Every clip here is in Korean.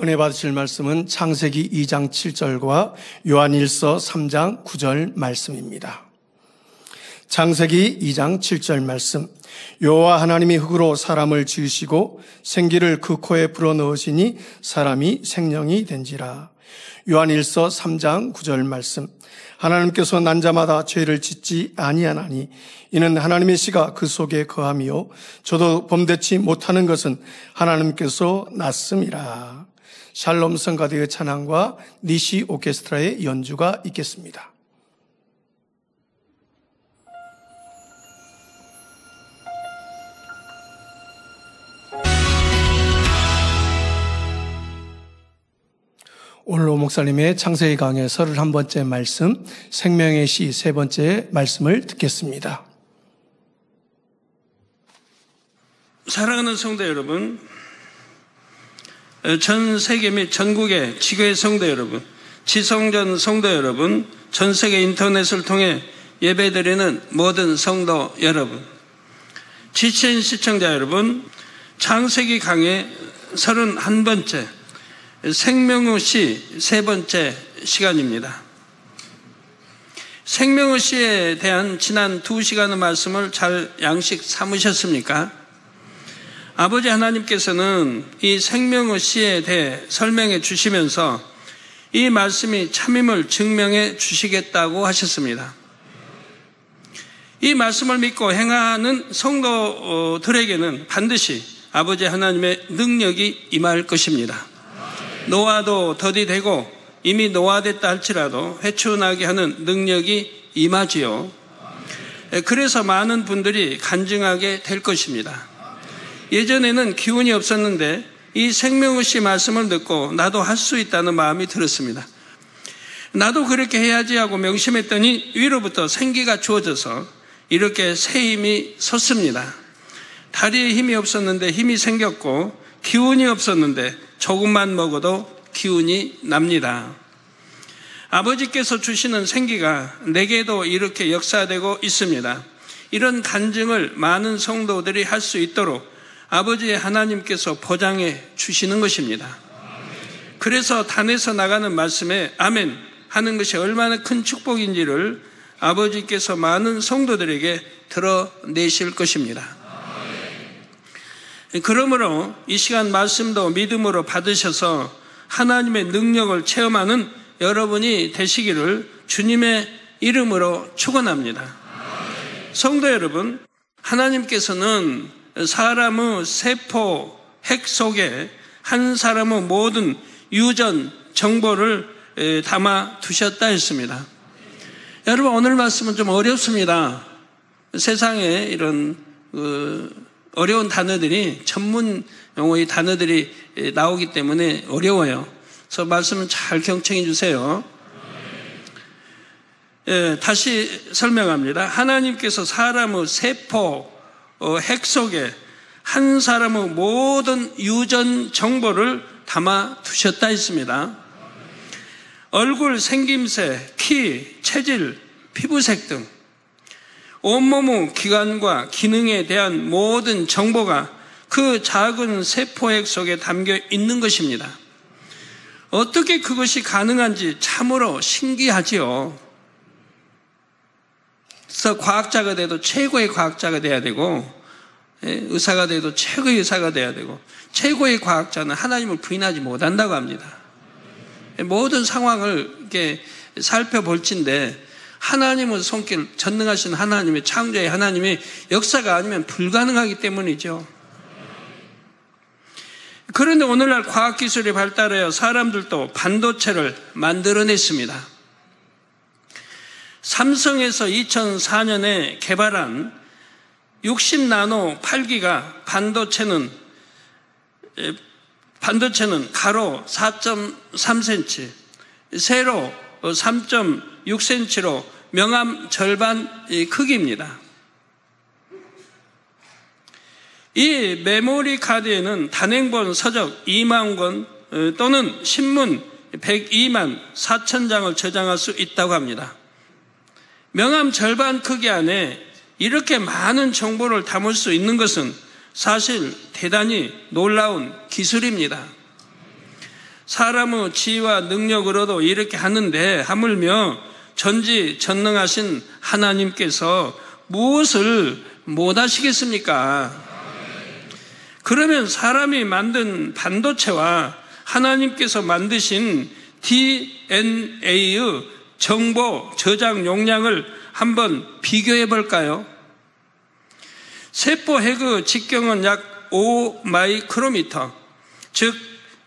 은혜 받으실 말씀은 창세기 2장 7절과 요한일서 3장 9절 말씀입니다. 창세기 2장 7절 말씀. 여호와 하나님이 흙으로 사람을 지으시고 생기를 그 코에 불어넣으시니 사람이 생명이 된지라. 요한일서 3장 9절 말씀. 하나님께서 난 자마다 죄를 짓지 아니하나니 이는 하나님의 씨가 그 속에 거함이요 저도 범대치 못하는 것은 하나님께서 났음이라. 샬롬 성가대의 찬양과 니시 오케스트라의 연주가 있겠습니다. 오늘 오 목사님의 창세기 강의 31번째 말씀, 생명의 시 3번째 말씀을 듣겠습니다. 사랑하는 성도 여러분, 전 세계 및 전국의 지교회 성도 여러분, 지성전 성도 여러분, 전 세계 인터넷을 통해 예배드리는 모든 성도 여러분, 지친 시청자 여러분, 창세기 강의 31번째 생명의 시 3번째 시간입니다. 생명의 시에 대한 지난 2시간의 말씀을 잘 양식 삼으셨습니까? 아버지 하나님께서는 이 생명의 시에 대해 설명해 주시면서 이 말씀이 참임을 증명해 주시겠다고 하셨습니다. 이 말씀을 믿고 행하는 성도들에게는 반드시 아버지 하나님의 능력이 임할 것입니다. 노화도 더디 되고 이미 노화됐다 할지라도 회춘하게 하는 능력이 임하지요. 그래서 많은 분들이 간증하게 될 것입니다. 예전에는 기운이 없었는데 이 생명의 시 말씀을 듣고 나도 할 수 있다는 마음이 들었습니다. 나도 그렇게 해야지 하고 명심했더니 위로부터 생기가 주어져서 이렇게 새 힘이 섰습니다. 다리에 힘이 없었는데 힘이 생겼고 기운이 없었는데 조금만 먹어도 기운이 납니다. 아버지께서 주시는 생기가 내게도 이렇게 역사되고 있습니다. 이런 간증을 많은 성도들이 할 수 있도록 아버지 하나님께서 보장해 주시는 것입니다. 그래서 단에서 나가는 말씀에 아멘 하는 것이 얼마나 큰 축복인지를 아버지께서 많은 성도들에게 드러내실 것입니다. 그러므로 이 시간 말씀도 믿음으로 받으셔서 하나님의 능력을 체험하는 여러분이 되시기를 주님의 이름으로 축원합니다. 성도 여러분, 하나님께서는 사람의 세포 핵 속에 한 사람의 모든 유전 정보를 담아 두셨다 했습니다. 여러분, 오늘 말씀은 좀 어렵습니다. 세상에 이런 어려운 단어들이, 전문 용어의 단어들이 나오기 때문에 어려워요. 그래서 말씀을 잘 경청해 주세요. 다시 설명합니다. 하나님께서 사람의 세포 핵 속에 한 사람의 모든 유전 정보를 담아 두셨다 했습니다. 얼굴 생김새, 키, 체질, 피부색 등 온몸의 기관과 기능에 대한 모든 정보가 그 작은 세포핵 속에 담겨 있는 것입니다. 어떻게 그것이 가능한지 참으로 신기하지요. 그래서 과학자가 돼도 최고의 과학자가 돼야 되고, 의사가 돼도 최고의 의사가 돼야 되고, 최고의 과학자는 하나님을 부인하지 못한다고 합니다. 모든 상황을 이렇게 살펴볼진데 하나님의 손길, 전능하신 하나님의 창조의 하나님의 역사가 아니면 불가능하기 때문이죠. 그런데 오늘날 과학기술이 발달하여 사람들도 반도체를 만들어냈습니다. 삼성에서 2004년에 개발한 60나노 8기가 반도체는 가로 4.3cm, 세로 3.6cm로 명암 절반 크기입니다. 이 메모리 카드에는 단행본 서적 2만 권 또는 신문 102만 4천 장을 저장할 수 있다고 합니다. 명암 절반 크기 안에 이렇게 많은 정보를 담을 수 있는 것은 사실 대단히 놀라운 기술입니다. 사람의 지혜와 능력으로도 이렇게 하는데 하물며 전지전능하신 하나님께서 무엇을 못하시겠습니까? 그러면 사람이 만든 반도체와 하나님께서 만드신 DNA의 정보 저장 용량을 한번 비교해 볼까요? 세포 핵의 직경은 약 5마이크로미터, 즉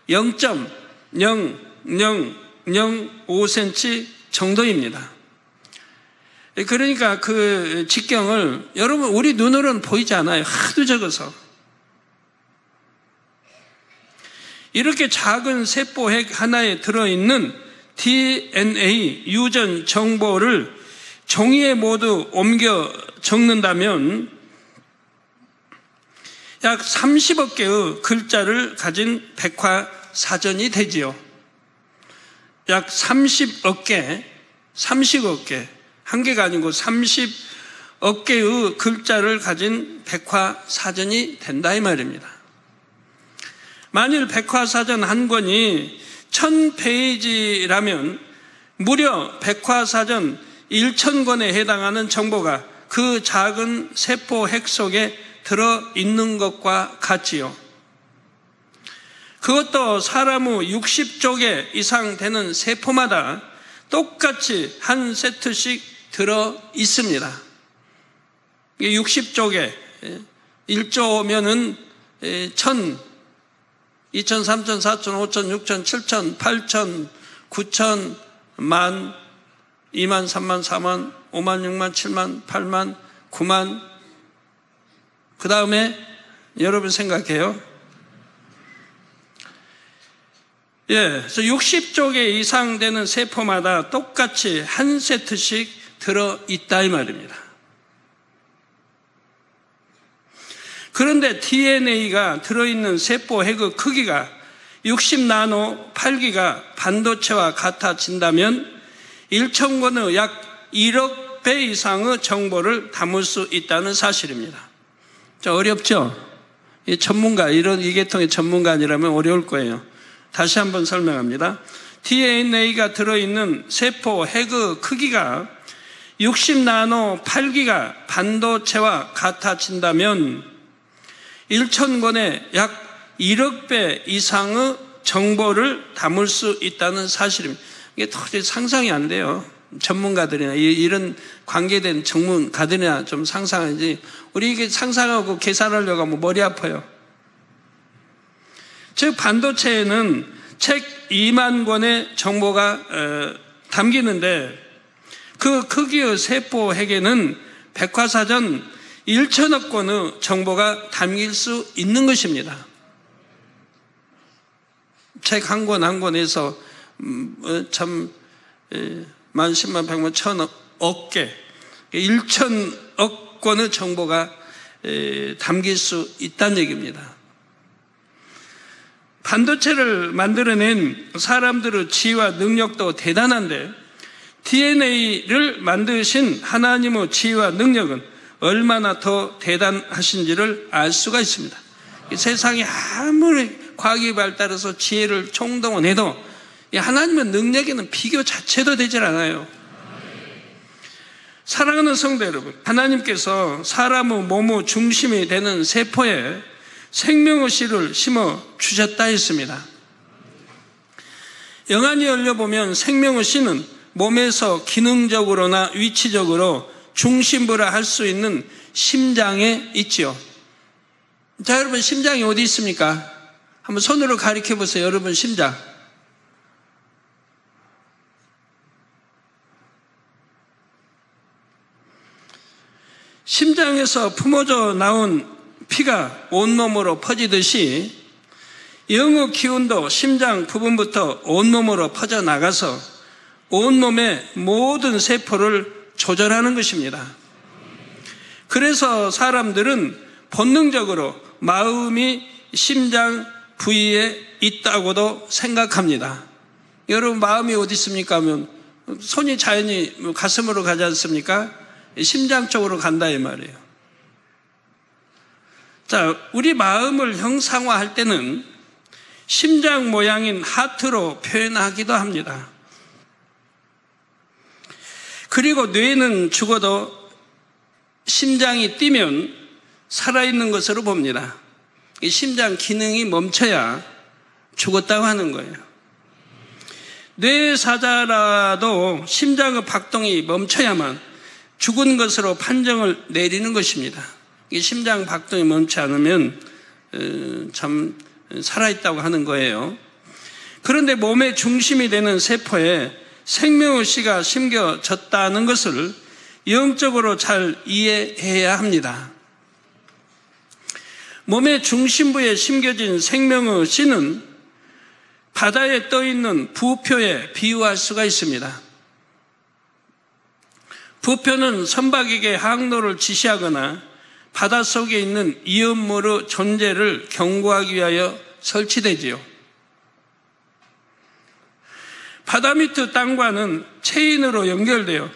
0.00005cm 정도입니다. 그러니까 그 직경을 여러분 우리 눈으로는 보이지 않아요. 하도 적어서. 이렇게 작은 세포 핵 하나에 들어있는 DNA 유전 정보를 종이에 모두 옮겨 적는다면 약 30억 개의 글자를 가진 백과사전이 되지요. 약 30억 개, 한 개가 아니고 30억 개의 글자를 가진 백과사전이 된다 이 말입니다. 만일 백과사전 한 권이 1000페이지라면 무려 백과사전 1000권에 해당하는 정보가 그 작은 세포 핵 속에 들어있는 것과 같지요. 그것도 사람의 60조 이상 되는 세포마다 똑같이 한 세트씩 들어있습니다. 60조 1조면은 1000, 2000, 3000, 4000, 5000, 6000, 7000, 8000, 9000, 만, 2만, 3만, 4만, 5만, 6만, 7만, 8만, 9만. 그 다음에 여러분 생각해요. 그래서 60조 개 이상 되는 세포마다 똑같이 한 세트씩 들어있다 이 말입니다. 그런데 DNA가 들어있는 세포 핵의 크기가 60나노 8기가 반도체와 같아진다면 1,000권의 약 1억 배 이상의 정보를 담을 수 있다는 사실입니다. 어렵죠? 이 전문가, 이 계통의 전문가 아니라면 어려울 거예요. 다시 한번 설명합니다. DNA가 들어있는 세포 핵의 크기가 60나노 8기가 반도체와 같아진다면 1,000권의 약 1억 배 이상의 정보를 담을 수 있다는 사실입니다. 이게 도저히 상상이 안 돼요. 전문가들이나 이런 관계된 전문가들이나 좀 상상하지. 우리 이게 상상하고 계산하려고 하면 머리 아파요. 즉 반도체에는 책 2만 권의 정보가 담기는데 그 크기의 세포 핵에는 백과사전 1천억 권의 정보가 담길 수 있는 것입니다. 책 한 권 한 권에서 참 만, 10만, 100만, 1000억 개, 1천억 권의 정보가 담길 수 있다는 얘기입니다. 반도체를 만들어낸 사람들의 지혜와 능력도 대단한데 DNA를 만드신 하나님의 지혜와 능력은 얼마나 더 대단하신지를 알 수가 있습니다. 세상이 아무리 과학이 발달해서 지혜를 총동원해도 하나님의 능력에는 비교 자체도 되질 않아요. 사랑하는 성도 여러분, 하나님께서 사람의 몸의 중심이 되는 세포에 생명의 씨를 심어 주셨다 했습니다. 영안이 열려보면 생명의 씨는 몸에서 기능적으로나 위치적으로 중심부라 할 수 있는 심장에 있지요. 자, 여러분 심장이 어디 있습니까? 한번 손으로 가리켜 보세요. 여러분 심장. 심장에서 품어져 나온 피가 온몸으로 퍼지듯이 영의 기운도 심장 부분부터 온몸으로 퍼져나가서 온몸의 모든 세포를 조절하는 것입니다. 그래서 사람들은 본능적으로 마음이 심장 부위에 있다고도 생각합니다. 여러분 마음이 어디 있습니까 하면 손이 자연히 가슴으로 가지 않습니까? 심장 쪽으로 간다 이 말이에요. 자, 우리 마음을 형상화할 때는 심장 모양인 하트로 표현하기도 합니다. 그리고 뇌는 죽어도 심장이 뛰면 살아있는 것으로 봅니다. 이 심장 기능이 멈춰야 죽었다고 하는 거예요. 뇌사자라도 심장의 박동이 멈춰야만 죽은 것으로 판정을 내리는 것입니다. 이 심장 박동이 멈추지 않으면 참 살아있다고 하는 거예요. 그런데 몸의 중심이 되는 세포에 생명의 씨가 심겨졌다는 것을 영적으로 잘 이해해야 합니다. 몸의 중심부에 심겨진 생명의 씨는 바다에 떠있는 부표에 비유할 수가 있습니다. 부표는 선박에게 항로를 지시하거나 바닷속에 있는 위험물의 존재를 경고하기 위하여 설치되지요. 바다 밑의 땅과는 체인으로 연결되어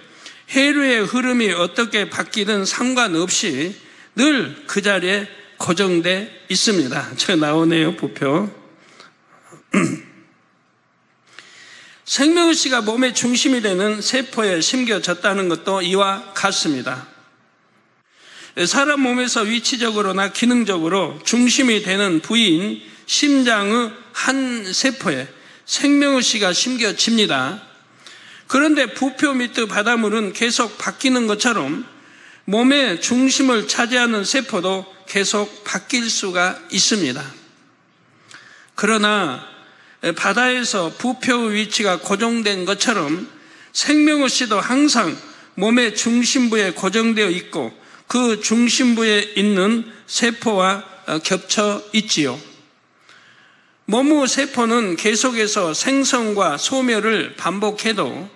해류의 흐름이 어떻게 바뀌든 상관없이 늘 그 자리에 고정돼 있습니다. 저 나오네요, 부표. 생명의 씨가 몸의 중심이 되는 세포에 심겨졌다는 것도 이와 같습니다. 사람 몸에서 위치적으로나 기능적으로 중심이 되는 부위인 심장의 한 세포에 생명의 씨가 심겨집니다. 그런데 부표 밑의 바닷물은 계속 바뀌는 것처럼 몸의 중심을 차지하는 세포도 계속 바뀔 수가 있습니다. 그러나 바다에서 부표의 위치가 고정된 것처럼 생명의 씨도 항상 몸의 중심부에 고정되어 있고 그 중심부에 있는 세포와 겹쳐 있지요. 몸의 세포는 계속해서 생성과 소멸을 반복해도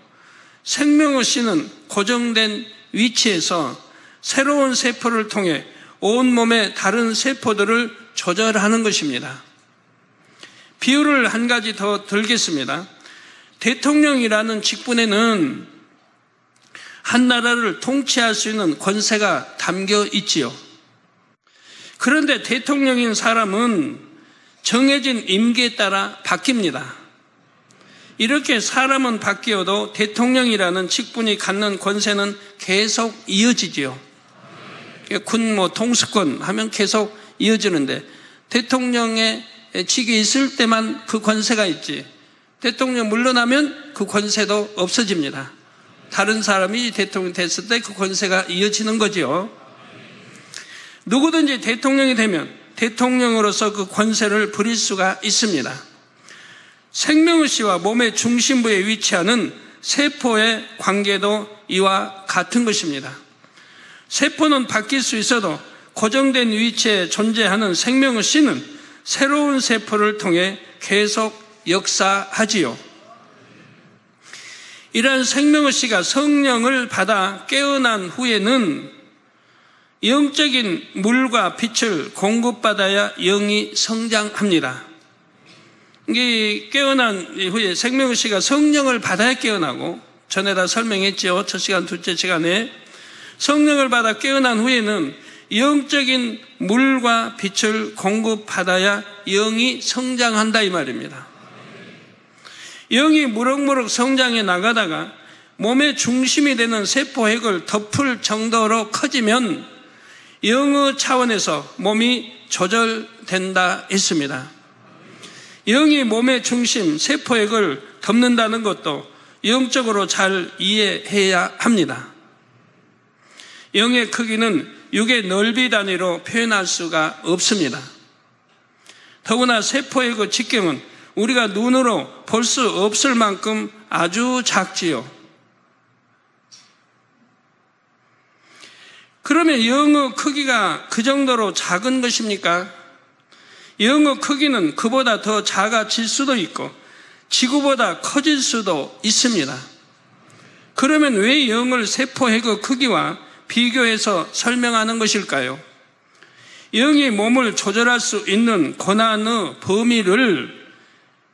생명의 씨는 고정된 위치에서 새로운 세포를 통해 온몸의 다른 세포들을 조절하는 것입니다. 비유를 한 가지 더 들겠습니다. 대통령이라는 직분에는 한 나라를 통치할 수 있는 권세가 담겨 있지요. 그런데 대통령인 사람은 정해진 임기에 따라 바뀝니다. 이렇게 사람은 바뀌어도 대통령이라는 직분이 갖는 권세는 계속 이어지지요. 군 통수권 하면 계속 이어지는데 대통령의 직이 있을 때만 그 권세가 있지, 대통령 물러나면 그 권세도 없어집니다. 다른 사람이 대통령 됐을 때 그 권세가 이어지는 거죠. 누구든지 대통령이 되면 대통령으로서 그 권세를 부릴 수가 있습니다. 생명의 씨와 몸의 중심부에 위치하는 세포의 관계도 이와 같은 것입니다. 세포는 바뀔 수 있어도 고정된 위치에 존재하는 생명의 씨는 새로운 세포를 통해 계속 역사하지요. 이러한 생명의 씨가 성령을 받아 깨어난 후에는 영적인 물과 빛을 공급받아야 영이 성장합니다. 이 깨어난 후에 생명의 씨가 성령을 받아야 깨어나고, 전에 다 설명했죠. 첫 시간, 둘째 시간에. 성령을 받아 깨어난 후에는 영적인 물과 빛을 공급받아야 영이 성장한다 이 말입니다. 영이 무럭무럭 성장해 나가다가 몸의 중심이 되는 세포핵을 덮을 정도로 커지면 영의 차원에서 몸이 조절된다 했습니다. 영이 몸의 중심, 세포핵을 덮는다는 것도 영적으로 잘 이해해야 합니다. 영의 크기는 육의 넓이 단위로 표현할 수가 없습니다. 더구나 세포의 그 직경은 우리가 눈으로 볼 수 없을 만큼 아주 작지요. 그러면 영의 크기가 그 정도로 작은 것입니까? 영의 크기는 그보다 더 작아질 수도 있고 지구보다 커질 수도 있습니다. 그러면 왜 영을 세포핵의 크기와 비교해서 설명하는 것일까요? 영이 몸을 조절할 수 있는 권한의 범위를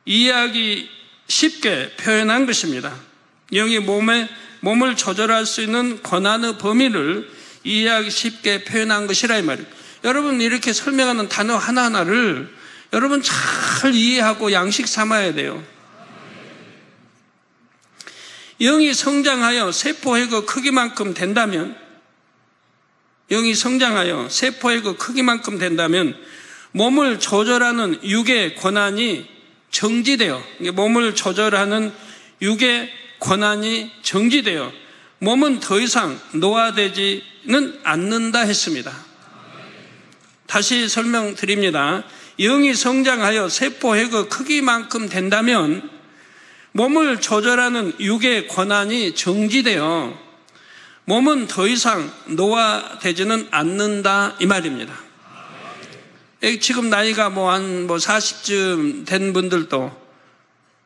이해하기 쉽게 표현한 것입니다. 영이 몸을 조절할 수 있는 권한의 범위를 이해하기 쉽게 표현한 것이라 이 말이에요. 여러분, 이렇게 설명하는 단어 하나하나를 여러분 잘 이해하고 양식 삼아야 돼요. 영이 성장하여 세포의 그 크기만큼 된다면, 영이 성장하여 세포의 그 크기만큼 된다면 몸을 조절하는 육의 권한이 정지되어, 몸을 조절하는 육의 권한이 정지되어 몸은 더 이상 노화되지는 않는다 했습니다. 다시 설명드립니다. 영이 성장하여 세포의 그 크기만큼 된다면 몸을 조절하는 육의 권한이 정지되어 몸은 더 이상 노화되지는 않는다 이 말입니다. 지금 나이가 한 40쯤 된 분들도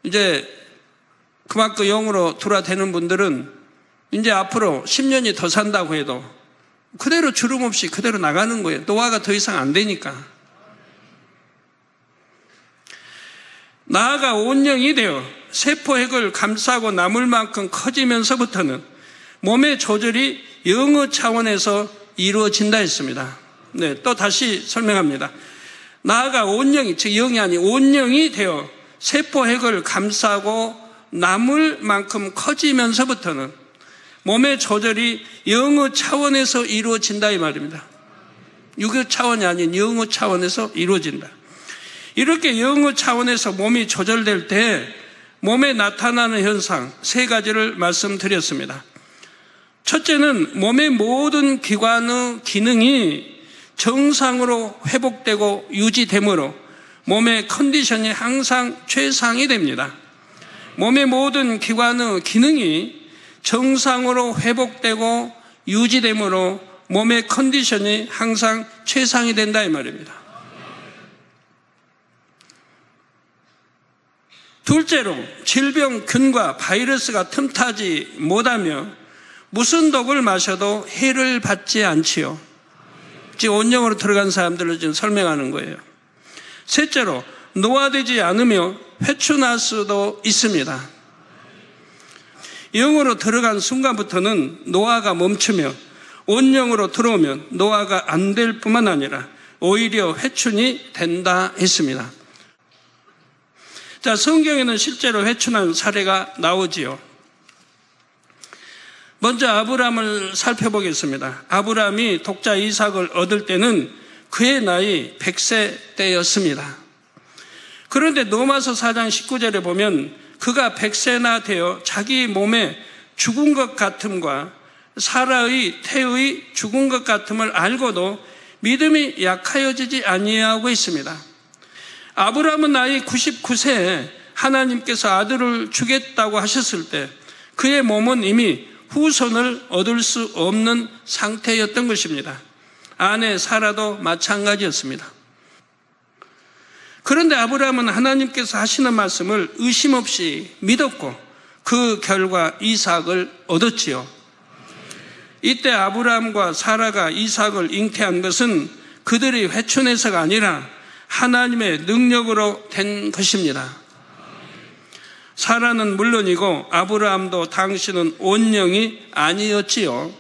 이제 그만큼 영으로 돌아되는 분들은 이제 앞으로 10년이 더 산다고 해도 그대로 주름 없이 그대로 나가는 거예요. 노화가 더 이상 안 되니까. 나아가 온영이 되어 세포핵을 감싸고 남을 만큼 커지면서부터는 몸의 조절이 영의 차원에서 이루어진다 했습니다. 네, 또 다시 설명합니다. 나아가 온영이, 즉 영이 아닌 온영이 되어 세포핵을 감싸고 남을 만큼 커지면서부터는 몸의 조절이 영의 차원에서 이루어진다 이 말입니다. 육의 차원이 아닌 영의 차원에서 이루어진다. 이렇게 영의 차원에서 몸이 조절될 때 몸에 나타나는 현상 세 가지를 말씀드렸습니다. 첫째는 몸의 모든 기관의 기능이 정상으로 회복되고 유지되므로 몸의 컨디션이 항상 최상이 됩니다. 몸의 모든 기관의 기능이 정상으로 회복되고 유지되므로 몸의 컨디션이 항상 최상이 된다 이 말입니다. 둘째로 질병, 균과 바이러스가 틈타지 못하며 무슨 독을 마셔도 해를 받지 않지요. 지금 온영으로 들어간 사람들을 지금 설명하는 거예요. 셋째로 노화되지 않으며 회춘할 수도 있습니다. 영으로 들어간 순간부터는 노화가 멈추며 온영으로 들어오면 노화가 안 될 뿐만 아니라 오히려 회춘이 된다 했습니다. 자, 성경에는 실제로 회춘한 사례가 나오지요. 먼저 아브라함을 살펴보겠습니다. 아브라함이 독자 이삭을 얻을 때는 그의 나이 100세 때였습니다. 그런데 로마서 4장 19절에 보면 그가 100세나 되어 자기 몸에 죽은 것 같음과 사라의 태의 죽은 것 같음을 알고도 믿음이 약하여지지 아니하고 있습니다. 아브라함은 나이 99세에 하나님께서 아들을 주겠다고 하셨을 때 그의 몸은 이미 후손을 얻을 수 없는 상태였던 것입니다. 아내 사라도 마찬가지였습니다. 그런데 아브라함은 하나님께서 하시는 말씀을 의심 없이 믿었고 그 결과 이삭을 얻었지요. 이때 아브라함과 사라가 이삭을 잉태한 것은 그들이 회춘해서가 아니라 하나님의 능력으로 된 것입니다. 사라는 물론이고 아브라함도 당시는 온영이 아니었지요.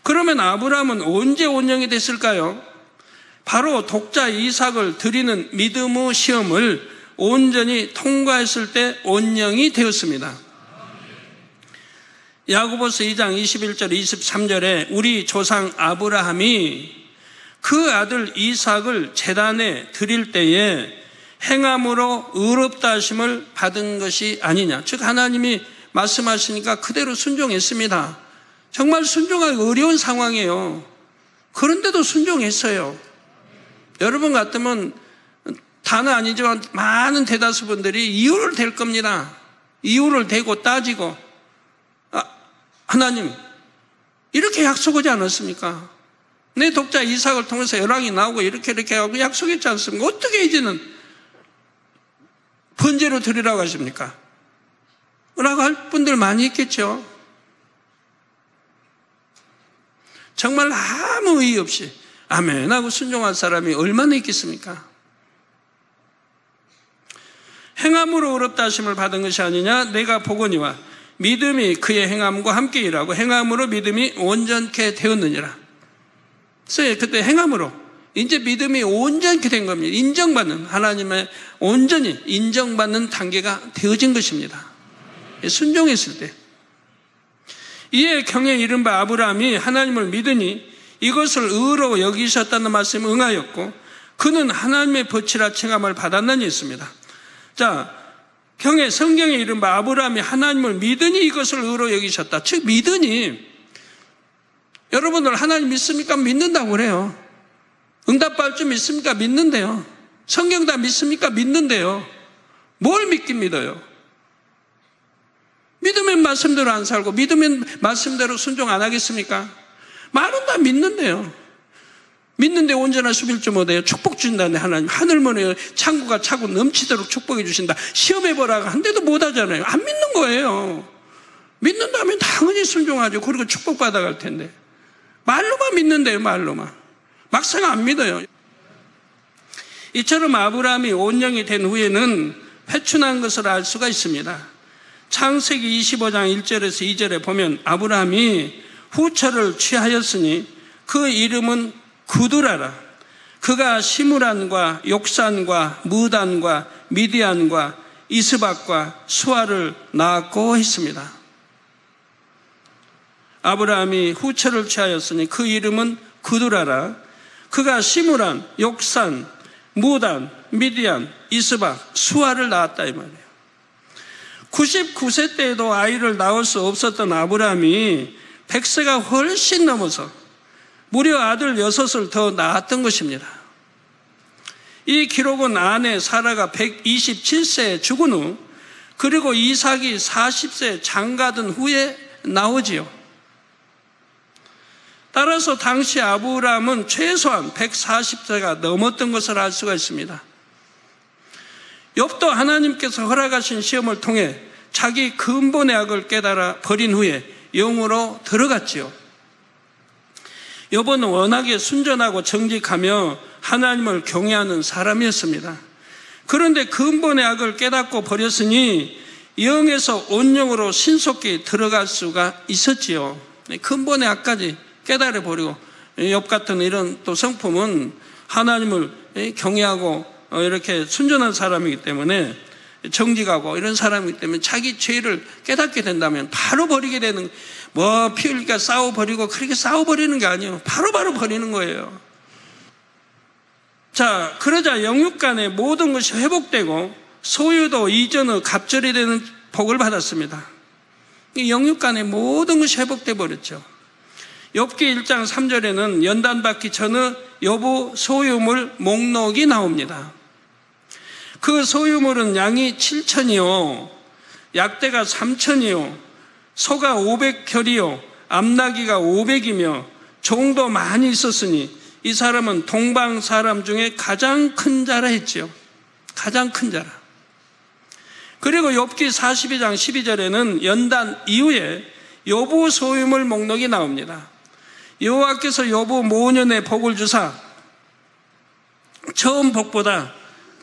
그러면 아브라함은 언제 온영이 됐을까요? 바로 독자 이삭을 드리는 믿음의 시험을 온전히 통과했을 때 온영이 되었습니다. 야고보서 2장 21절 23절에 우리 조상 아브라함이 그 아들 이삭을 제단에 드릴 때에 행함으로 의롭다 하심을 받은 것이 아니냐. 즉 하나님이 말씀하시니까 그대로 순종했습니다. 정말 순종하기 어려운 상황이에요. 그런데도 순종했어요. 여러분 같으면 다는 아니지만 많은 대다수 분들이 이유를 댈 겁니다. 이유를 대고 따지고 하나님 이렇게 약속하지 않았습니까? 내 독자 이삭을 통해서 열왕이 나오고 이렇게 하고 약속했지 않습니까? 어떻게 이제는 번제로 드리라고 하십니까? 라고 할 분들 많이 있겠죠. 정말 아무 의의 없이 아멘 하고 순종할 사람이 얼마나 있겠습니까? 행함으로 의롭다 하심을 받은 것이 아니냐. 내가 보거니와 믿음이 그의 행함과 함께 일하고 행함으로 믿음이 온전케 되었느니라. 그래서 그때 행함으로 이제 믿음이 온전히 된 겁니다. 인정받는, 하나님의 온전히 인정받는 단계가 되어진 것입니다. 순종했을 때. 이에 경에 이른 바 아브라함이 하나님을 믿으니 이것을 의로 여기셨다는 말씀에 응하였고 그는 하나님의 벗이라 칭함을 받았느니 있습니다. 자, 경에 성경에 이른 바 아브라함이 하나님을 믿으니 이것을 의로 여기셨다. 즉 믿으니, 여러분들 하나님 믿습니까? 믿는다고 그래요. 응답받을 줄 믿습니까? 믿는데요. 성경 다 믿습니까? 믿는데요. 뭘 믿긴 믿어요? 믿으면 말씀대로 안 살고 믿으면 말씀대로 순종 안 하겠습니까? 말은 다 믿는데요. 믿는데 온전한 수빌줄 못해요. 축복 주신다네. 하나님 하늘문에 창구가 차고 넘치도록 축복해 주신다. 시험해보라고 한데도 못하잖아요. 안 믿는 거예요. 믿는다면 당연히 순종하죠. 그리고 축복받아갈 텐데 말로만 믿는데요. 말로만. 막상 안 믿어요. 이처럼 아브라함이 온영이 된 후에는 회춘한 것을 알 수가 있습니다. 창세기 25장 1절에서 2절에 보면 아브라함이 후처를 취하였으니 그 이름은 구두라라. 그가 시므란과 욕산과 무단과 미디안과 이스박과 수아를 낳았고 했습니다. 아브라함이 후처를 취하였으니 그 이름은 구두라라. 그가 시므란, 욕산, 무단, 미디안, 이스박, 수아를 낳았다 이 말이에요. 99세 때에도 아이를 낳을 수 없었던 아브라함이 100세가 훨씬 넘어서 무려 아들 6을 더 낳았던 것입니다. 이 기록은 아내 사라가 127세에 죽은 후 그리고 이삭이 40세 장가든 후에 나오지요. 따라서 당시 아브라함은 최소한 140세가 넘었던 것을 알 수가 있습니다. 욥도 하나님께서 허락하신 시험을 통해 자기 근본의 악을 깨달아 버린 후에 영으로 들어갔지요. 욥은 워낙에 순전하고 정직하며 하나님을 경외하는 사람이었습니다. 그런데 근본의 악을 깨닫고 버렸으니 영에서 온영으로 신속히 들어갈 수가 있었지요. 근본의 악까지 깨달아 버리고, 욥 같은 이런 또 성품은 하나님을 경외하고 이렇게 순전한 사람이기 때문에, 정직하고 이런 사람이기 때문에 자기 죄를 깨닫게 된다면 바로 버리게 되는, 뭐 피 흘리니까 싸워버리고 그렇게 싸워버리는 게 아니에요. 바로 버리는 거예요. 자, 그러자 영육 간의 모든 것이 회복되고 소유도 이전의 갑절이 되는 복을 받았습니다. 이 영육 간의 모든 것이 회복돼 버렸죠. 욥기 1장 3절에는 연단받기 전의 욥의 소유물 목록이 나옵니다. 그 소유물은 양이 7천이요, 약대가 3천이요, 소가 500결이요, 암나귀가 500이며 종도 많이 있었으니 이 사람은 동방 사람 중에 가장 큰 자라 했지요. 가장 큰 자라. 그리고 욥기 42장 12절에는 연단 이후에 욥의 소유물 목록이 나옵니다. 여호와께서 욥의 모년의 복을 주사 처음 복보다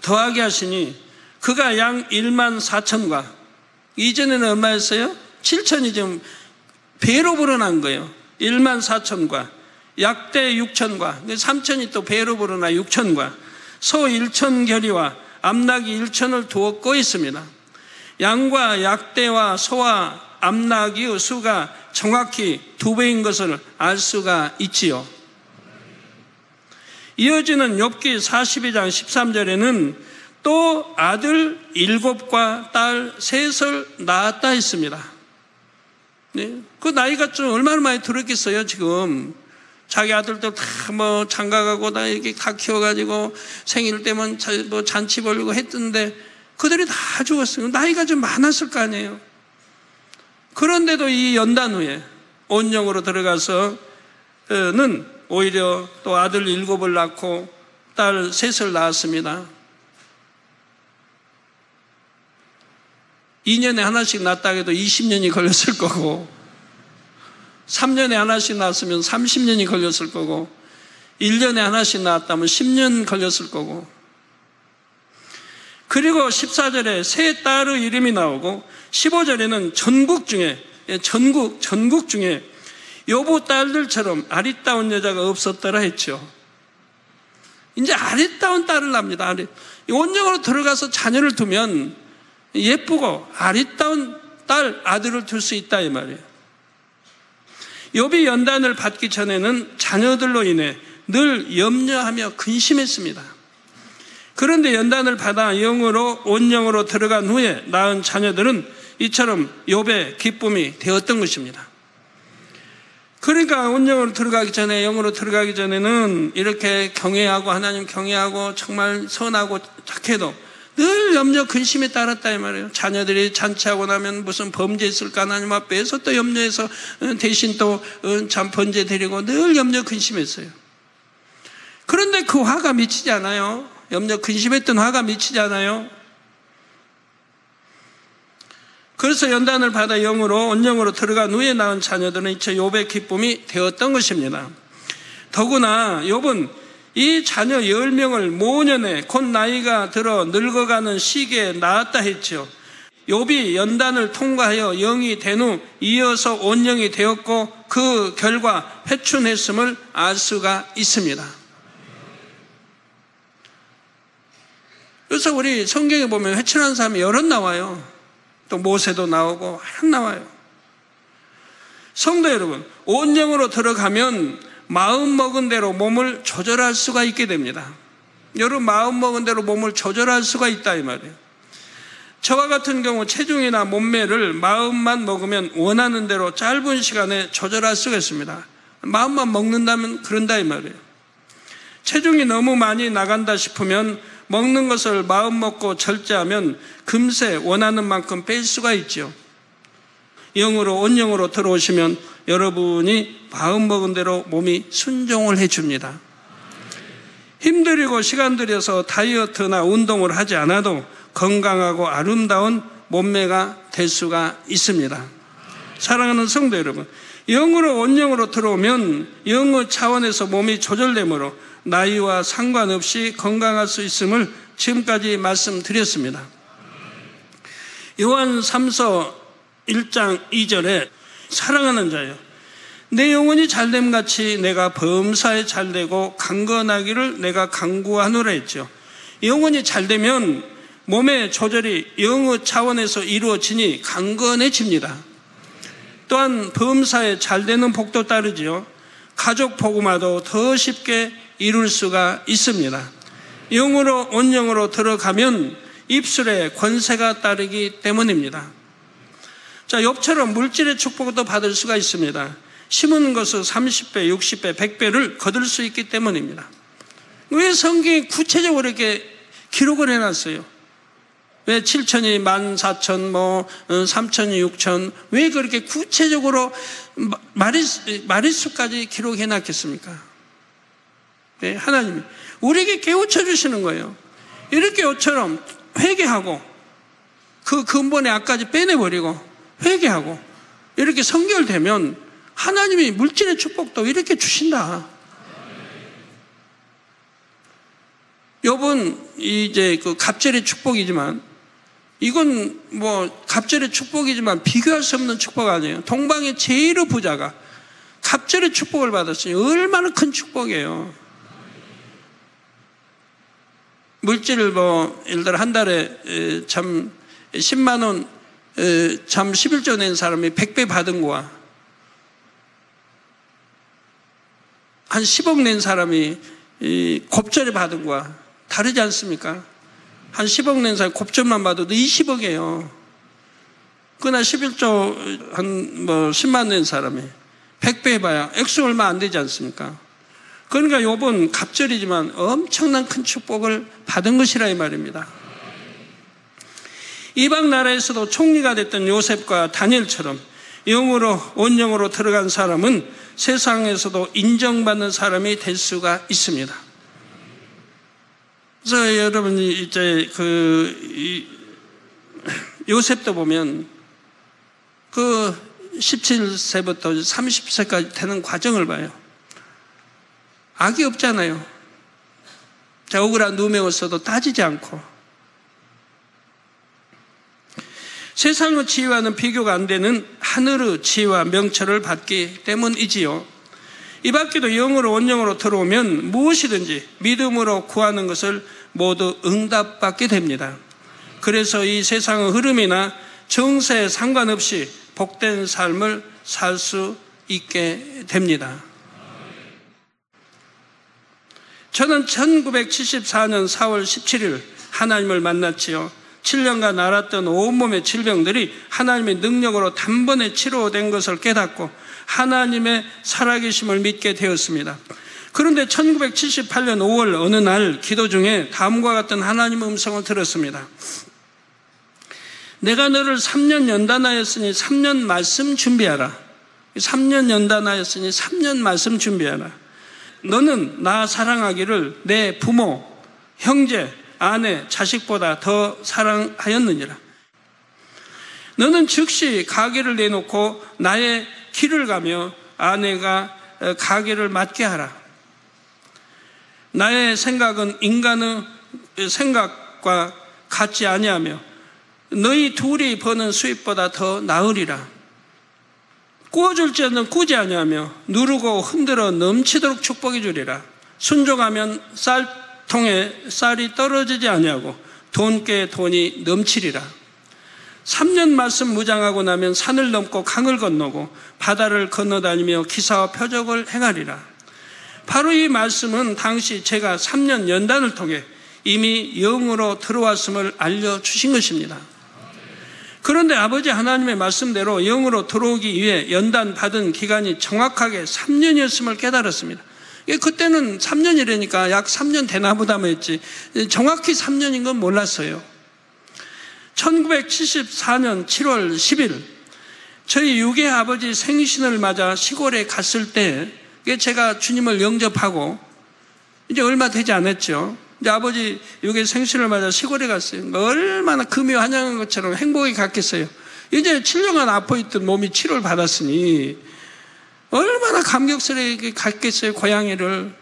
더하게 하시니 그가 양 1만 4천과, 이전에는 얼마였어요? 7천이 좀 배로 불어난 거예요. 1만 4천과 약대 6천과 3천이 또 배로 불어나 6천과 소 1천 결이와 암나귀 1천을 두었고 있습니다. 양과 약대와 소와 암나귀의 수가 정확히 2배인 것을 알 수가 있지요. 이어지는 욥기 42장 13절에는 또 아들 7과 딸 3을 낳았다 했습니다. 네? 그 나이가 좀 얼마나 많이 들었겠어요. 지금 자기 아들들 다 뭐 장가가고 다 이렇게 다 키워가지고 생일 때면 뭐 잔치 벌리고 했던데 그들이 다 죽었어요. 나이가 좀 많았을 거 아니에요. 그런데도 이 연단 후에 온영으로 들어가서는 오히려 또 아들 7을 낳고 딸 3을 낳았습니다. 2년에 하나씩 낳았다 해도 20년이 걸렸을 거고, 3년에 하나씩 낳았으면 30년이 걸렸을 거고, 1년에 하나씩 낳았다면 10년 걸렸을 거고, 그리고 14절에 세 딸의 이름이 나오고 15절에는 전국 중에 욥의 딸들처럼 아리따운 여자가 없었더라 했죠. 이제 아리따운 딸을 낳습니다. 온영으로 들어가서 자녀를 두면 예쁘고 아리따운 딸, 아들을 둘 수 있다 이 말이에요. 욥이 연단을 받기 전에는 자녀들로 인해 늘 염려하며 근심했습니다. 그런데 연단을 받아 영으로 온영으로 들어간 후에 낳은 자녀들은 이처럼 욥의 기쁨이 되었던 것입니다. 그러니까 온영으로 들어가기 전에, 영으로 들어가기 전에는 이렇게 경외하고 하나님 경외하고 정말 선하고 착해도 늘 염려 근심에 따랐다 이 말이에요. 자녀들이 잔치하고 나면 무슨 범죄했을까 하나님 앞에서 또 염려해서 대신 또 번제 드리고 늘 염려 근심했어요. 그런데 그 화가 미치지 않아요. 염려 근심했던 화가 미치지 않아요. 그래서 연단을 받아 영으로 온영으로 들어간 후에 낳은 자녀들은 이처 욥의 기쁨이 되었던 것입니다. 더구나 욥은 이 자녀 10명을 모년에 곧 나이가 들어 늙어가는 시기에 낳았다 했죠. 욥이 연단을 통과하여 영이 된 후 이어서 온영이 되었고 그 결과 회춘했음을 알 수가 있습니다. 그래서 우리 성경에 보면 회춘한 사람이 여럿 나와요. 또 모세도 나오고 한 나와요. 성도 여러분, 온영으로 들어가면 마음 먹은 대로 몸을 조절할 수가 있게 됩니다. 여러분 마음 먹은 대로 몸을 조절할 수가 있다 이 말이에요. 저와 같은 경우 체중이나 몸매를 마음만 먹으면 원하는 대로 짧은 시간에 조절할 수가 있습니다. 마음만 먹는다면 그런다 이 말이에요. 체중이 너무 많이 나간다 싶으면 먹는 것을 마음 먹고 절제하면 금세 원하는 만큼 뺄 수가 있죠. 영으로 온영으로 들어오시면 여러분이 마음 먹은 대로 몸이 순종을 해줍니다. 힘들이고 시간 들여서 다이어트나 운동을 하지 않아도 건강하고 아름다운 몸매가 될 수가 있습니다. 사랑하는 성도 여러분, 영으로 온영으로 들어오면 영의 차원에서 몸이 조절되므로 나이와 상관없이 건강할 수 있음을 지금까지 말씀드렸습니다. 요한 3서 1장 2절에 사랑하는 자여, 내 영혼이 잘됨같이 내가 범사에 잘되고 강건하기를 내가 간구하노라 했죠. 영혼이 잘되면 몸의 조절이 영의 차원에서 이루어지니 강건해집니다. 또한 범사에 잘되는 복도 따르지요. 가족 복음화도 더 쉽게 이룰 수가 있습니다. 영으로 온영으로 들어가면 입술에 권세가 따르기 때문입니다. 자, 욥처럼 물질의 축복도 받을 수가 있습니다. 심은 것을 30배, 60배, 100배를 거둘 수 있기 때문입니다. 왜 성경이 구체적으로 이렇게 기록을 해놨어요? 왜 7천이 14,000, 3천이 6천, 왜 그렇게 구체적으로 마리수까지 기록해 놨겠습니까? 네, 하나님이 우리에게 깨우쳐 주시는 거예요. 이렇게 욥처럼 회개하고 그 근본의 악까지 빼내버리고 회개하고 이렇게 성결되면 하나님이 물질의 축복도 이렇게 주신다. 욥은 이제 그 갑절의 축복이지만 이건 갑절의 축복이지만 비교할 수 없는 축복 아니에요. 동방의 제일의 부자가 갑절의 축복을 받았어요. 얼마나 큰 축복이에요. 물질을 예를 들어 한 달에 참 10만 원, 참 11조 낸 사람이 100배 받은 거와 한 10억 낸 사람이 곱절에 받은 거와 다르지 않습니까? 한 10억 낸 사람이 곱절만 받아도 20억이에요. 그러나 11조 한 10만 낸 사람이 100배 해봐야 액수 얼마 안 되지 않습니까? 그러니까 욥은 갑절이지만 엄청난 큰 축복을 받은 것이라 이 말입니다. 이방 나라에서도 총리가 됐던 요셉과 다니엘처럼 영으로 온영으로 들어간 사람은 세상에서도 인정받는 사람이 될 수가 있습니다. 그래서 여러분이 이제 요셉도 보면 17세부터 30세까지 되는 과정을 봐요. 악이 없잖아요. 억울한 누명을 써도 따지지 않고 세상의 지혜와는 비교가 안 되는 하늘의 지혜와 명철을 받기 때문이지요. 이 밖에도 영으로 원령으로 들어오면 무엇이든지 믿음으로 구하는 것을 모두 응답받게 됩니다. 그래서 이 세상의 흐름이나 정세에 상관없이 복된 삶을 살 수 있게 됩니다. 저는 1974년 4월 17일 하나님을 만났지요. 7년간 앓았던 온몸의 질병들이 하나님의 능력으로 단번에 치료된 것을 깨닫고 하나님의 살아계심을 믿게 되었습니다. 그런데 1978년 5월 어느 날 기도 중에 다음과 같은 하나님의 음성을 들었습니다. 내가 너를 3년 연단하였으니 3년 말씀 준비하라. 3년 연단하였으니 3년 말씀 준비하라. 너는 나 사랑하기를 내 부모, 형제, 아내, 자식보다 더 사랑하였느니라. 너는 즉시 가게를 내놓고 나의 길을 가며 아내가 가게를 맡게 하라. 나의 생각은 인간의 생각과 같지 아니하며 너희 둘이 버는 수입보다 더 나으리라. 구워줄 자는 꾸지 아니하며 누르고 흔들어 넘치도록 축복해 주리라. 순종하면 쌀통에 쌀이 떨어지지 아니하고 돈께 돈이 넘치리라. 3년 말씀 무장하고 나면 산을 넘고 강을 건너고 바다를 건너다니며 기사와 표적을 행하리라. 바로 이 말씀은 당시 제가 3년 연단을 통해 이미 영으로 들어왔음을 알려주신 것입니다. 그런데 아버지 하나님의 말씀대로 영으로 들어오기 위해 연단 받은 기간이 정확하게 3년이었음을 깨달았습니다. 그때는 3년이라니까 약 3년 되나 보다 했지 정확히 3년인 건 몰랐어요. 1974년 7월 10일 저희 유괴 아버지 생신을 맞아 시골에 갔을 때 제가 주님을 영접하고 이제 얼마 되지 않았죠. 이제 아버지 유괴 생신을 맞아 시골에 갔어요. 얼마나 금이 환영한 것처럼 행복이 갔겠어요. 이제 7년간 아파있던 몸이 치료를 받았으니 얼마나 감격스럽게 갔겠어요. 고향에를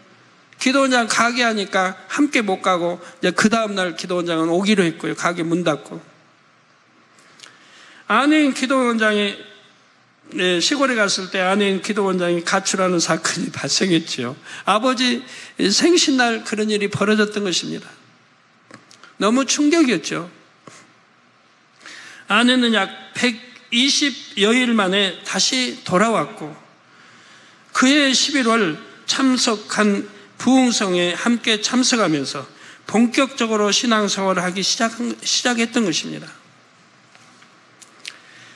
기도원장 가게 하니까 함께 못 가고 이제 그 다음날 기도원장은 오기로 했고요. 가게 문 닫고 아내인 기도원장이 시골에 갔을 때 아내인 기도원장이 가출하는 사건이 발생했죠. 아버지 생신날 그런 일이 벌어졌던 것입니다. 너무 충격이었죠. 아내는 약 120여일 만에 다시 돌아왔고 그해 11월 참석한 부흥성에 함께 참석하면서 본격적으로 신앙생활을 하기 시작했던 것입니다.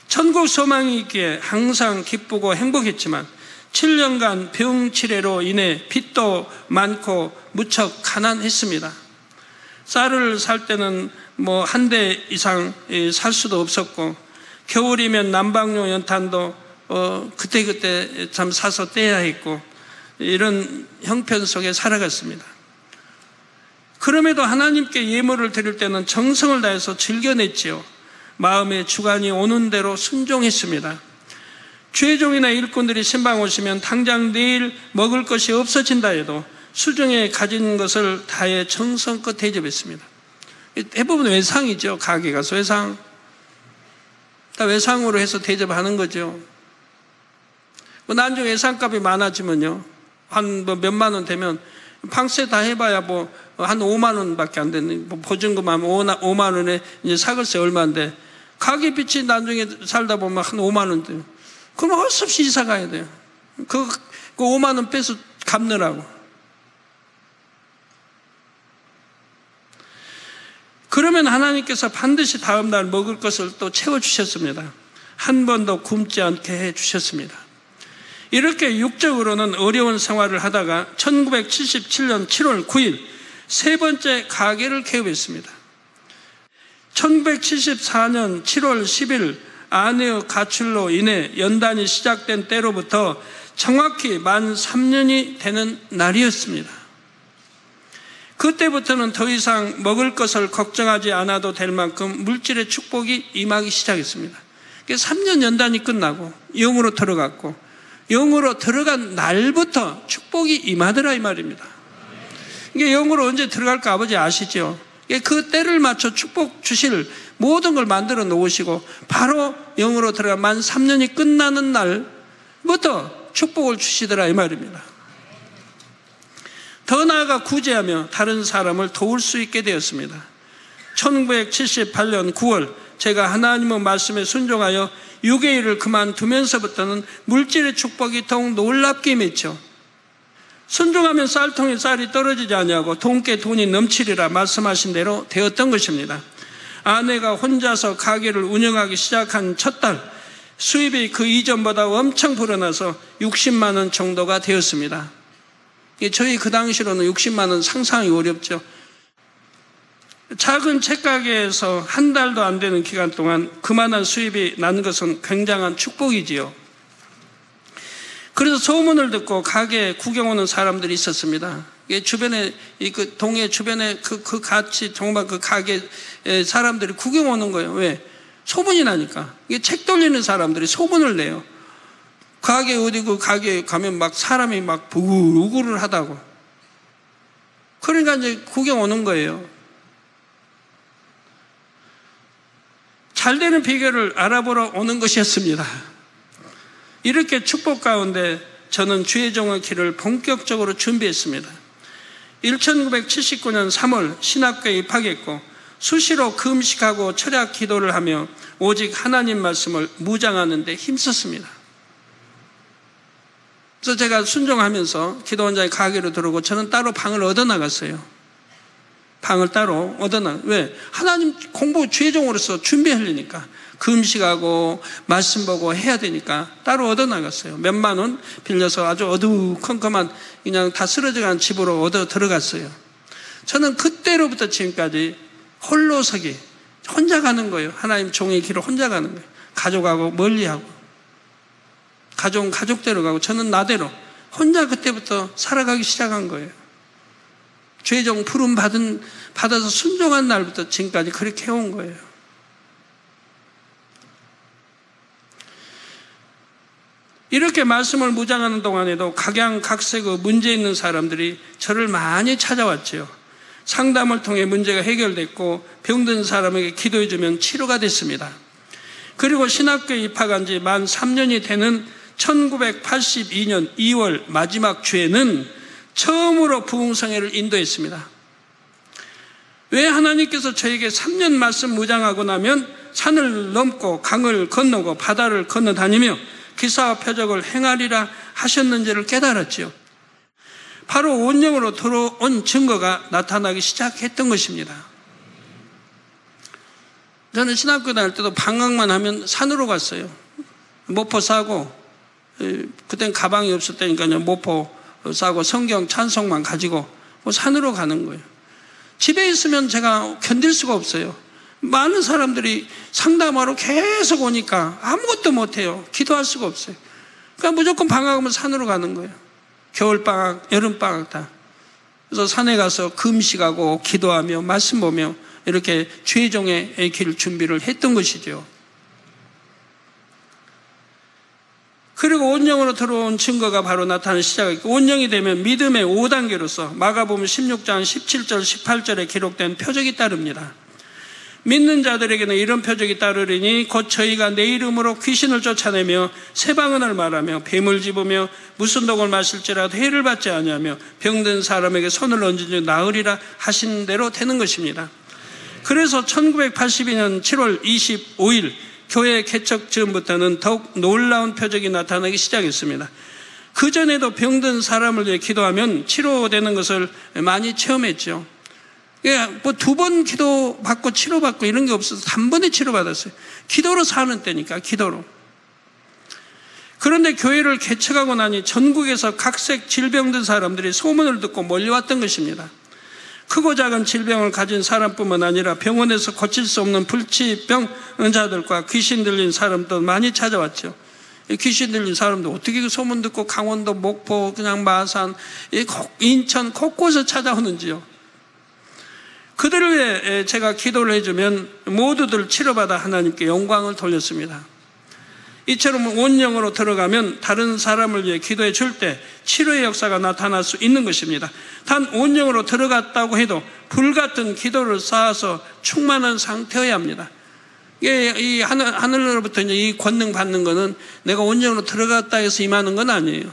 천국 소망이 있기에 항상 기쁘고 행복했지만 7년간 병치레로 인해 빚도 많고 무척 가난했습니다. 쌀을 살 때는 한 대 이상 살 수도 없었고 겨울이면 난방용 연탄도 그때그때 참 사서 떼야 했고 이런 형편 속에 살아갔습니다. 그럼에도 하나님께 예물을 드릴 때는 정성을 다해서 즐겨냈지요. 마음의 주관이 오는 대로 순종했습니다. 주의종이나 일꾼들이 신방 오시면 당장 내일 먹을 것이 없어진다 해도 수중에 가진 것을 다해 정성껏 대접했습니다. 대부분 외상이죠. 가게 가서 외상. 다 외상으로 해서 대접하는 거죠. 나중에 외상값이 많아지면요. 한 몇만 원 되면 방세 다 해봐야 한 5만 원밖에 안 되는, 보증금 하면 5만 원에 이제 사글세 얼마인데 가게 빚이 나중에 살다 보면 한 5만 원 돼요. 그럼 할 수 없이 이사 가야 돼요. 그 5만 원 빼서 갚느라고. 그러면 하나님께서 반드시 다음날 먹을 것을 또 채워주셨습니다. 한 번도 굶지 않게 해주셨습니다. 이렇게 육적으로는 어려운 생활을 하다가 1977년 7월 9일 세 번째 가게를 개업했습니다. 1974년 7월 10일 아내의 가출로 인해 연단이 시작된 때로부터 정확히 만 3년이 되는 날이었습니다. 그때부터는 더 이상 먹을 것을 걱정하지 않아도 될 만큼 물질의 축복이 임하기 시작했습니다. 3년 연단이 끝나고 영으로 들어갔고 영으로 들어간 날부터 축복이 임하더라 이 말입니다. 이게 영으로 언제 들어갈까 아버지 아시죠? 그 때를 맞춰 축복 주실 모든 걸 만들어 놓으시고 바로 영으로 들어간 만 3년이 끝나는 날부터 축복을 주시더라 이 말입니다. 더 나아가 구제하며 다른 사람을 도울 수 있게 되었습니다. 1978년 9월 제가 하나님의 말씀에 순종하여 육의 일을 그만두면서부터는 물질의 축복이 더욱 놀랍게 임했죠. 순종하면 쌀통에 쌀이 떨어지지 아니하고 돈께 돈이 넘치리라 말씀하신 대로 되었던 것입니다. 아내가 혼자서 가게를 운영하기 시작한 첫 달 수입이 그 이전보다 엄청 불어나서 60만 원 정도가 되었습니다. 저희 그 당시로는 60만 원 상상이 어렵죠. 작은 책가게에서 한 달도 안 되는 기간 동안 그만한 수입이 난 것은 굉장한 축복이지요. 그래서 소문을 듣고 가게에 구경 오는 사람들이 있었습니다. 주변에, 그 동해 주변에 같이 정말 그 가게 사람들이 구경 오는 거예요. 왜? 소문이 나니까. 이게 책 돌리는 사람들이 소문을 내요. 가게 어디고 가게에 가면 막 사람이 막 우글우글 하다고. 그러니까 이제 구경 오는 거예요. 잘 되는 비결을 알아보러 오는 것이었습니다. 이렇게 축복 가운데 저는 주의 종의 길을 본격적으로 준비했습니다. 1979년 3월 신학교에 입학했고 수시로 금식하고 철학 기도를 하며 오직 하나님 말씀을 묵상하는 데 힘썼습니다. 그래서 제가 순종하면서 기도원장의 가게로 들어오고 저는 따로 방을 얻어나갔어요. 방을 따로 얻어나. 왜? 하나님 공부 주의 종으로서 준비하려니까. 금식하고 말씀 보고 해야 되니까 따로 얻어나갔어요. 몇만 원 빌려서 아주 어두컴컴한 그냥 다 쓰러져간 집으로 얻어 들어갔어요. 저는 그때로부터 지금까지 홀로서기, 혼자 가는 거예요. 하나님 종의 길을 혼자 가는 거예요. 가족하고 멀리하고. 가족은 가족대로 가고 저는 나대로 혼자 그때부터 살아가기 시작한 거예요. 죄종 부름 받아서 순종한 날부터 지금까지 그렇게 해온 거예요. 이렇게 말씀을 묵상하는 동안에도 각양각색의 문제 있는 사람들이 저를 많이 찾아왔죠. 상담을 통해 문제가 해결됐고 병든 사람에게 기도해주면 치료가 됐습니다. 그리고 신학교에 입학한 지 만 3년이 되는 1982년 2월 마지막 주에는 처음으로 부흥성회를 인도했습니다. 왜 하나님께서 저에게 3년 말씀 묵상하고 나면 산을 넘고 강을 건너고 바다를 건너다니며 기사와 표적을 행하리라 하셨는지를 깨달았지요. 바로 원령으로 들어온 증거가 나타나기 시작했던 것입니다. 저는 신학교 다닐 때도 방학만 하면 산으로 갔어요. 모포 싸고, 그땐 가방이 없을 때니까요. 모포 싸고 성경 찬송만 가지고 산으로 가는 거예요. 집에 있으면 제가 견딜 수가 없어요. 많은 사람들이 상담하러 계속 오니까 아무것도 못해요. 기도할 수가 없어요. 그러니까 무조건 방학하면 산으로 가는 거예요. 겨울방학, 여름방학 다. 그래서 산에 가서 금식하고 기도하며 말씀 보며 이렇게 주의 종의 길 준비를 했던 것이죠. 그리고 온영으로 들어온 증거가 바로 나타나는 시작이고, 온영이 되면 믿음의 5단계로서 마가복음 16장 17절 18절에 기록된 표적이 따릅니다. 믿는 자들에게는 이런 표적이 따르리니 곧 저희가 내 이름으로 귀신을 쫓아내며 새 방언을 말하며 뱀을 집으며 무슨 독을 마실지라도 해를 받지 아니하며 병든 사람에게 손을 얹으니 나으리라 하신 대로 되는 것입니다. 그래서 1982년 7월 25일 교회 개척 즈음부터는 더욱 놀라운 표적이 나타나기 시작했습니다. 그전에도 병든 사람을 위해 기도하면 치료되는 것을 많이 체험했죠. 뭐 2번 기도받고 치료받고 이런 게 없어서 단번에 치료받았어요. 기도로 사는 때니까, 기도로. 그런데 교회를 개척하고 나니 전국에서 각색 질병든 사람들이 소문을 듣고 몰려왔던 것입니다. 크고 작은 질병을 가진 사람뿐만 아니라 병원에서 고칠 수 없는 불치병자들과 귀신 들린 사람도 많이 찾아왔죠. 귀신 들린 사람도 어떻게 그 소문 듣고 강원도, 목포, 그냥 마산, 인천 곳곳에 찾아오는지요. 그들을 위해 제가 기도를 해주면 모두들 치료받아 하나님께 영광을 돌렸습니다. 이처럼 온영으로 들어가면 다른 사람을 위해 기도해 줄 때 치료의 역사가 나타날 수 있는 것입니다. 단 온영으로 들어갔다고 해도 불같은 기도를 쌓아서 충만한 상태여야 합니다. 이 하늘로부터 이제 이 권능 받는 거는 내가 온영으로 들어갔다 해서 임하는 건 아니에요.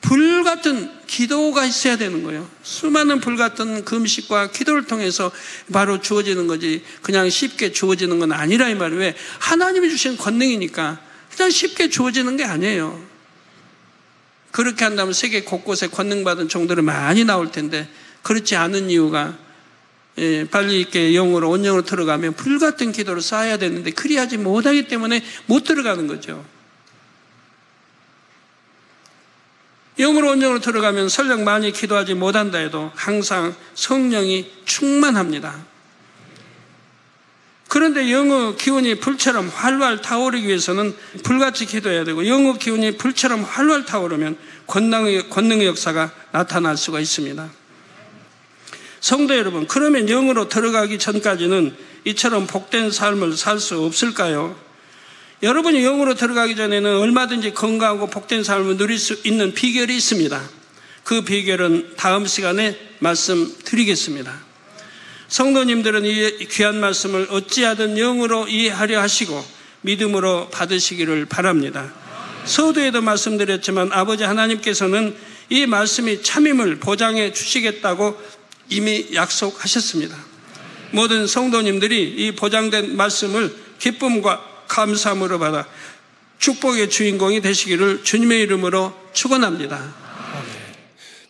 불같은 기도가 있어야 되는 거예요. 수많은 불같은 금식과 기도를 통해서 바로 주어지는 거지 그냥 쉽게 주어지는 건 아니라 이 말이에요. 왜? 하나님이 주신 권능이니까 그냥 쉽게 주어지는 게 아니에요. 그렇게 한다면 세계 곳곳에 권능받은 종들이 많이 나올 텐데 그렇지 않은 이유가 빨리 있게 영으로 온영으로 들어가면 불같은 기도를 쌓아야 되는데 그리하지 못하기 때문에 못 들어가는 거죠. 영으로 온영으로 들어가면 설령 많이 기도하지 못한다 해도 항상 성령이 충만합니다. 그런데 영의 기운이 불처럼 활활 타오르기 위해서는 불같이 기도해야 되고 영의 기운이 불처럼 활활 타오르면 권능의 역사가 나타날 수가 있습니다. 성도 여러분, 그러면 영으로 들어가기 전까지는 이처럼 복된 삶을 살 수 없을까요? 여러분이 영으로 들어가기 전에는 얼마든지 건강하고 복된 삶을 누릴 수 있는 비결이 있습니다. 그 비결은 다음 시간에 말씀드리겠습니다. 성도님들은 이 귀한 말씀을 어찌하든 영으로 이해하려 하시고 믿음으로 받으시기를 바랍니다. 서두에도 말씀드렸지만 아버지 하나님께서는 이 말씀이 참임을 보장해 주시겠다고 이미 약속하셨습니다. 모든 성도님들이 이 보장된 말씀을 기쁨과 감사함으로 받아 축복의 주인공이 되시기를 주님의 이름으로 축원합니다.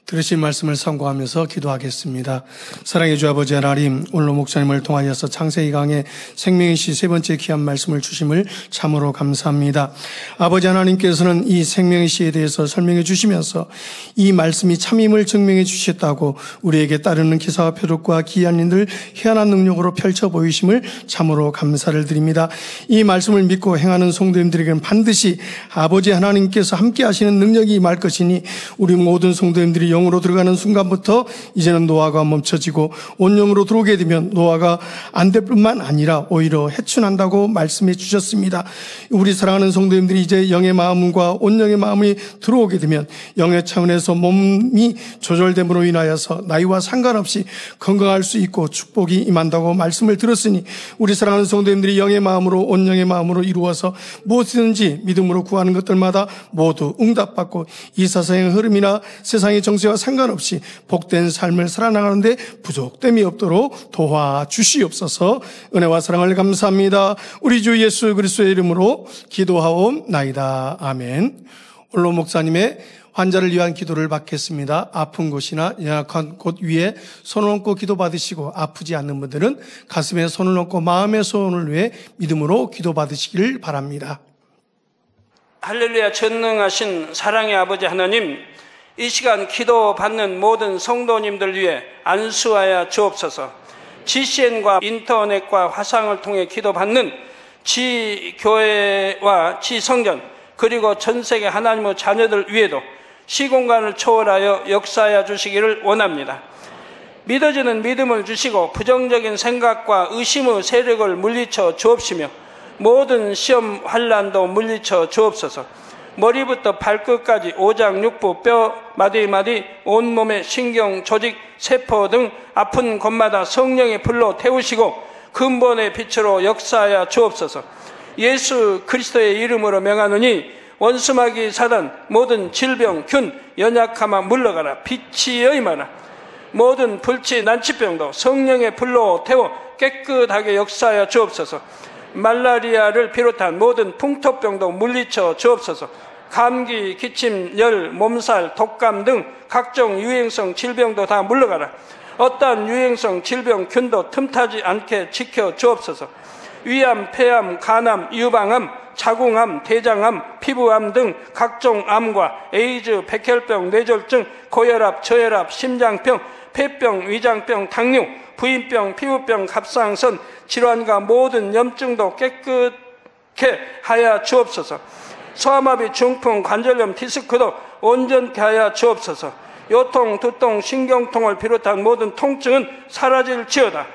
들으신 말씀을 선고하면서 기도하겠습니다. 사랑의 주 아버지 하나님, 오늘 목사님을 통하여서 창세기 강의 생명의 시 세 번째 귀한 말씀을 주심을 참으로 감사합니다. 아버지 하나님께서는 이 생명의 시에 대해서 설명해 주시면서 이 말씀이 참임을 증명해 주셨다고 우리에게 따르는 기사와 표적과 기이한 일들 희한한 능력으로 펼쳐 보이심을 참으로 감사를 드립니다. 이 말씀을 믿고 행하는 성도님들에게는 반드시 아버지 하나님께서 함께 하시는 능력이 임할 것이니 우리 모든 성도님들이 영으로 들어가는 순간부터 이제는 노화가 멈춰지고 온영으로 들어오게 되면 노화가 안 될 뿐만 아니라 오히려 해춘한다고 말씀해 주셨습니다. 우리 사랑하는 성도님들이 이제 영의 마음과 온영의 마음이 들어오게 되면 영의 차원에서 몸이 조절됨으로 인하여서 나이와 상관없이 건강할 수 있고 축복이 임한다고 말씀을 들었으니 우리 사랑하는 성도님들이 영의 마음으로 온영의 마음으로 이루어서 무엇이든지 믿음으로 구하는 것들마다 모두 응답받고 이 세상의 흐름이나 세상의 정세와 상관없이 복된 삶을 살아나가는데 부족됨이 없도록 도와주시옵소서. 은혜와 사랑을 감사합니다. 우리 주 예수 그리스도의 이름으로 기도하옵나이다. 아멘. 오늘 목사님의 환자를 위한 기도를 받겠습니다. 아픈 곳이나 연약한 곳 위에 손을 얹고 기도 받으시고 아프지 않는 분들은 가슴에 손을 얹고 마음의 소원을 위해 믿음으로 기도 받으시기를 바랍니다. 할렐루야. 전능하신 사랑의 아버지 하나님, 이 시간 기도 받는 모든 성도님들 위해 안수하여 주옵소서. GCN과 인터넷과 화상을 통해 기도 받는 지교회와 지성전 그리고 전 세계 하나님의 자녀들 위에도 시공간을 초월하여 역사하여 주시기를 원합니다. 믿어지는 믿음을 주시고 부정적인 생각과 의심의 세력을 물리쳐 주옵시며 모든 시험 환난도 물리쳐 주옵소서. 머리부터 발끝까지 오장육부 뼈 마디마디 온몸의 신경 조직 세포 등 아픈 곳마다 성령의 불로 태우시고 근본의 빛으로 역사하여 주옵소서. 예수 그리스도의 이름으로 명하노니 원수마귀 사단 모든 질병 균 연약함아 물러가라. 빛이 임하라. 모든 불치 난치병도 성령의 불로 태워 깨끗하게 역사하여 주옵소서. 말라리아를 비롯한 모든 풍토병도 물리쳐 주옵소서. 감기, 기침, 열, 몸살, 독감 등 각종 유행성 질병도 다 물러가라. 어떠한 유행성 질병 균도 틈타지 않게 지켜 주옵소서. 위암, 폐암, 간암, 유방암, 자궁암, 대장암, 피부암 등 각종 암과 에이즈, 백혈병, 뇌졸중, 고혈압, 저혈압, 심장병, 폐병, 위장병, 당뇨, 부인병, 피부병, 갑상선 질환과 모든 염증도 깨끗게 하여 주옵소서. 소아마비, 중풍, 관절염, 디스크도 온전케 하여 주옵소서. 요통, 두통, 신경통을 비롯한 모든 통증은 사라질지어다.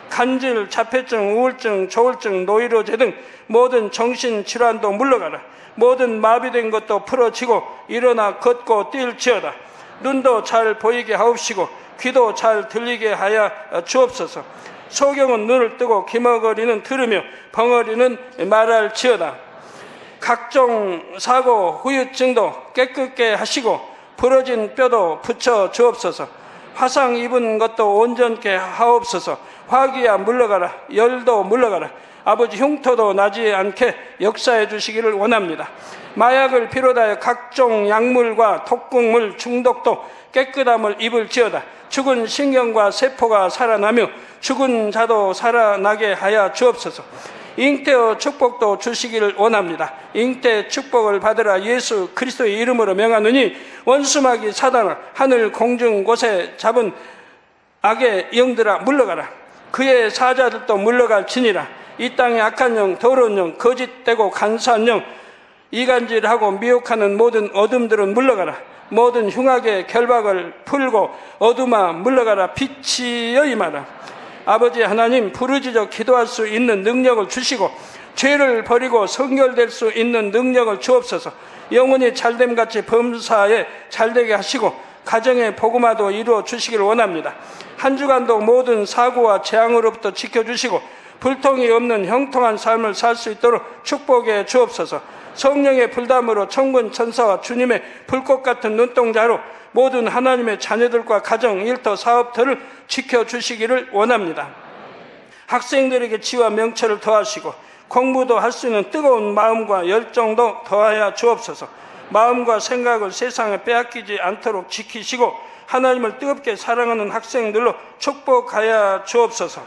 간질, 자폐증, 우울증, 조울증, 노이로제 등 모든 정신질환도 물러가라. 모든 마비된 것도 풀어지고 일어나 걷고 뛸지어다. 눈도 잘 보이게 하옵시고 귀도 잘 들리게 하여 주옵소서. 소경은 눈을 뜨고 기머거리는 들으며 벙어리는 말할지어다. 각종 사고 후유증도 깨끗게 하시고 부러진 뼈도 붙여 주옵소서. 화상 입은 것도 온전케 하옵소서. 화기야 물러가라. 열도 물러가라. 아버지 흉터도 나지 않게 역사해 주시기를 원합니다. 마약을 비롯하여 각종 약물과 독극물 중독도 깨끗함을 입을지어다. 죽은 신경과 세포가 살아나며 죽은 자도 살아나게 하여 주옵소서. 잉태의 축복도 주시기를 원합니다. 잉태 축복을 받으라. 예수 그리스도의 이름으로 명하느니 원수마귀 사단을 하늘 공중 곳에 잡은 악의 영들아 물러가라. 그의 사자들도 물러갈지니라. 이 땅의 악한 영, 더러운 영, 거짓되고 간사한 영, 이간질하고 미혹하는 모든 어둠들은 물러가라. 모든 흉악의 결박을 풀고 어둠아 물러가라. 빛이여 임하라. 아버지 하나님, 부르짖어 기도할 수 있는 능력을 주시고 죄를 버리고 성결될 수 있는 능력을 주옵소서. 영혼이 잘됨같이 범사에 잘되게 하시고 가정의 복음화도 이루어 주시기를 원합니다. 한 주간도 모든 사고와 재앙으로부터 지켜주시고 불통이 없는 형통한 삶을 살 수 있도록 축복해 주옵소서. 성령의 불담으로 천군 천사와 주님의 불꽃 같은 눈동자로 모든 하나님의 자녀들과 가정, 일터, 사업터를 지켜주시기를 원합니다. 학생들에게 지와 명철을 더하시고 공부도 할 수 있는 뜨거운 마음과 열정도 더하여 주옵소서. 마음과 생각을 세상에 빼앗기지 않도록 지키시고 하나님을 뜨겁게 사랑하는 학생들로 축복하여 주옵소서.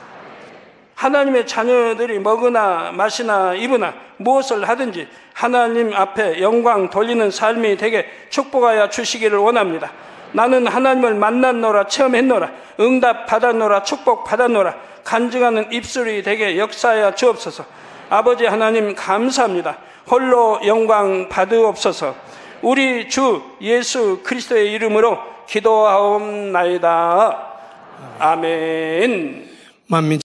하나님의 자녀들이 먹으나 마시나 입으나 무엇을 하든지 하나님 앞에 영광 돌리는 삶이 되게 축복하여 주시기를 원합니다. 나는 하나님을 만났노라, 체험했노라, 응답 받았노라, 축복 받았노라, 간증하는 입술이 되게 역사하여 주옵소서. 아버지 하나님 감사합니다. 홀로 영광 받으옵소서. 우리 주 예수 그리스도의 이름으로 기도하옵나이다. 아멘. 만민